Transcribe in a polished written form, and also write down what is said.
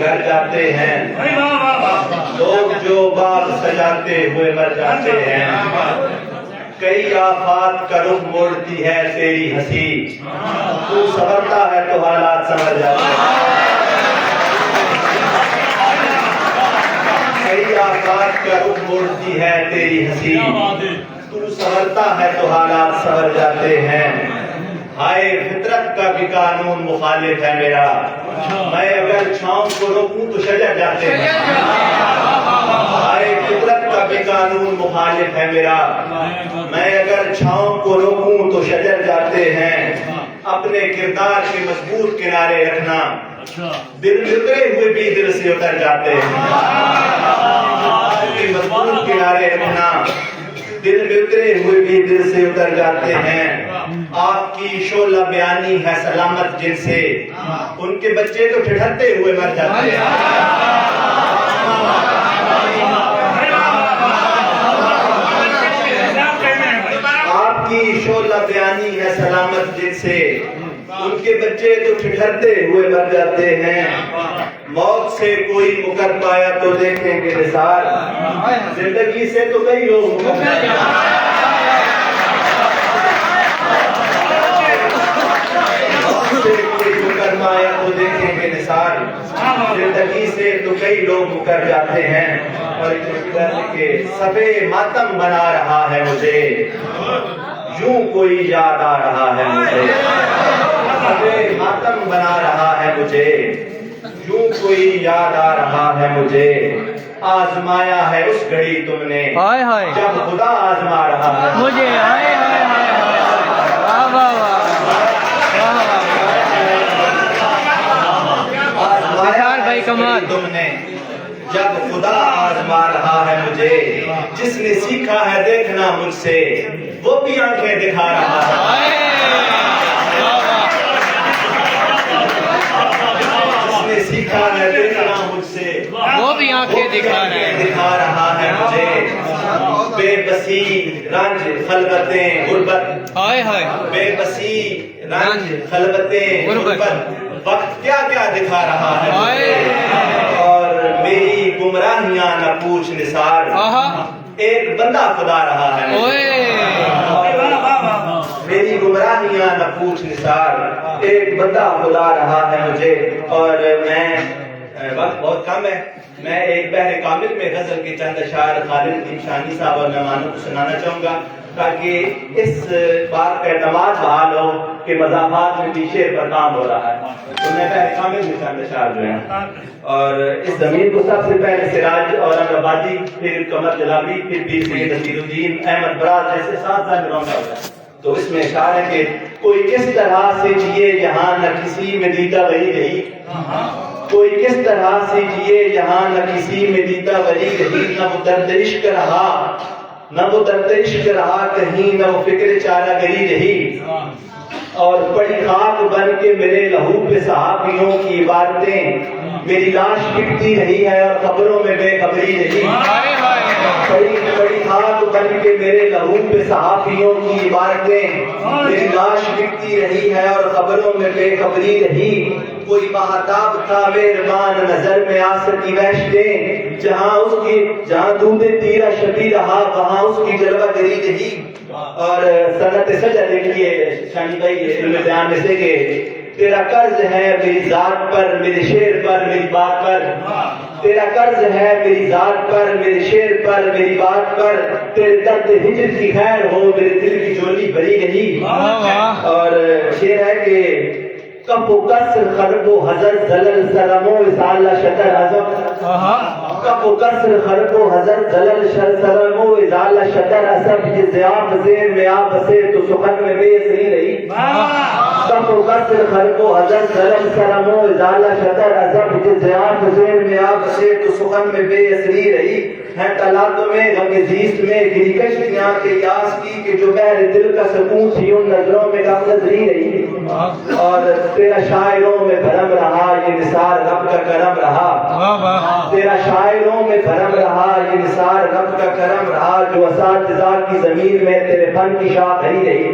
گھر جاتے ہیں، لوگ جو باغ سجاتے ہوئے مر جاتے ہیں، کئی آفات کا رخ موڑتی ہے تیری ہنسی، تو سنورتا ہے تو حالات سنور جاتے ہیں، کئی آفات کا رخ موڑتی ہے تیری ہنسی، تو سنورتا ہے تو حالات سنور جاتے ہیں، ہائے فطرت کا بھی قانون مخالف ہے میرا، میں اگر چھاؤں کو روکوں تو شجر جاتے ہیں، ہائے فطرت کا بھی قانون مخالف ہے میرا، میں اگر چھاؤں کو روکوں تو شجر جاتے ہیں، اپنے کردار کے مضبوط کنارے رکھنا، دل میں اترے ہوئے بھی دل سے اتر جاتے ہیں، مضبوط کنارے رکھنا، دل میں اترے ہوئے بھی دل سے اتر جاتے ہیں، آپ کی شعلہ بیانی ہے سلامت جن سے، ان کے بچے تو ٹھٹھرتے ہوئے مر جاتے ہیں، آپ کی شعلہ بیانی ہے سلامت جن سے، ان کے بچے تو ٹھٹھرتے ہوئے مر جاتے ہیں، موت سے کوئی مکر پایا تو دیکھیں گے نثار، زندگی سے تو کئی لوگ مکر جاتے ہیں، آیا تو دیکھیں گے نثار، زندگی سے تو کئی لوگ مکر جاتے ہیں، اور کہ صفے ماتم بنا رہا ہے مجھے، یوں کوئی یاد آ رہا ہے مجھے، صفے ماتم بنا رہا ہے مجھے، یوں کوئی یاد آ رہا ہے مجھے، آزمایا ہے اس گھڑی تم نے جب خدا آزما رہا ہے مجھے، کمال تم نے جب خدا آزما رہا ہے مجھے، جس نے سیکھا ہے دیکھنا مجھ سے وہ بھی آنکھیں دکھا رہا ہے، جس نے سیکھا ہے دیکھنا مجھ سے وہ بھی آنکھیں دکھا رہا ہے مجھے، بے بسی رنج خلوتیں غربت، بے بسی رنج خلوتیں غربت، وقت کیا کیا دکھا رہا ہے مجھے، اور میری گمراہیاں نہ پوچھ نثار، ایک بندہ خدا رہا ہے میری گمراہیاں نہ پوچھ نثار، ایک بندہ خدا رہا ہے مجھے، اور میں وقت بہت کم ہے، میں ایک بحر کامل میں غزل کے چند اشعار خالد الدین شانی صاحب اور مہمانوں کو سنانا چاہوں گا، تاکہ اس بات کا اعتماد بحال ہو کہ مضافات میں بھی شعر پر کام ہو رہا ہے، تو میں بحر کامل میں چند اشعار جو ہیں، اور اس زمین کو سب سے پہلے سراج اورنگ آبادی، پھر قمر جلابی، پھر پیر سید نصیر الدین احمد براز جیسے 7 سال میں ہوتا ہے، تو اس میں اشعار ہے کہ کوئی کس طرح سے جیے یہاں نہ کسی میں دیدہ ولی رہی، کوئی کس طرح سے جیے یہاں نہ کسی میں دیدہ ولی رہی، نہ وہ درد عشق رہا، نہ وہ درد عشق رہا کہیں، نہ وہ فکر چارہ گری رہی، اور پڑی خاک بن کے میرے لہو پہ صحافیوں کی عبارتیں، میری لاش بکتی رہی ہے اور خبروں میں بے خبری رہی، پڑی خاک بن کے میرے لہو پہ صحافیوں کی عبارتیں، میری لاش بکتی رہی ہے اور خبروں میں بے خبری رہی، کوئی مہتاب تھا مہربان نظر میں آ سکی وحشتیں، جہاں دودھ تیرا شبی رہا وہاں اس کی جلوہ گری رہی، اور سنت سجا دیکھیے شانی بھائی علم بیان میں سے کہ تیرا قرض ہے میری ذات پر میرے شعر پر میری بات پر، تیرا قرض ہے میری ذات پر میرے شعر پر میری بات پر، تیرے درد ہجر کی خیر ہو میرے دل کی جولی بھری رہی، اور شعر ہے کہ کف و کسر خرب و حضر زلل سلم و وصال شکر عظم، کف و کسر خرب و حضر زلل سلم و وصال شکر عظم، یہ ضیاف زیر میں آپ بسے تو سخن میں بے اثری رہی، کف و کسر خرب و حضر زلل سلم و وصال شکر عظم، یہ ضیاف زیر میں آپ بسے تو سخن میں بے اثری رہی، ہے تلاتوں میں غم زیست میں گری کشتیاں کے یاس کی کہ جو بحر دل کا سکون تھی ان نظروں میں غم نظری رہی، اور تیرا شاعروں میں بھرم رہا یہ نثار رب کا کرم رہا، تیرا شاعروں میں بھرم رہا یہ نثار رب کا کرم رہا، جو اساتذہ کی زمین میں تیرے فن کی شاخ بھری رہی۔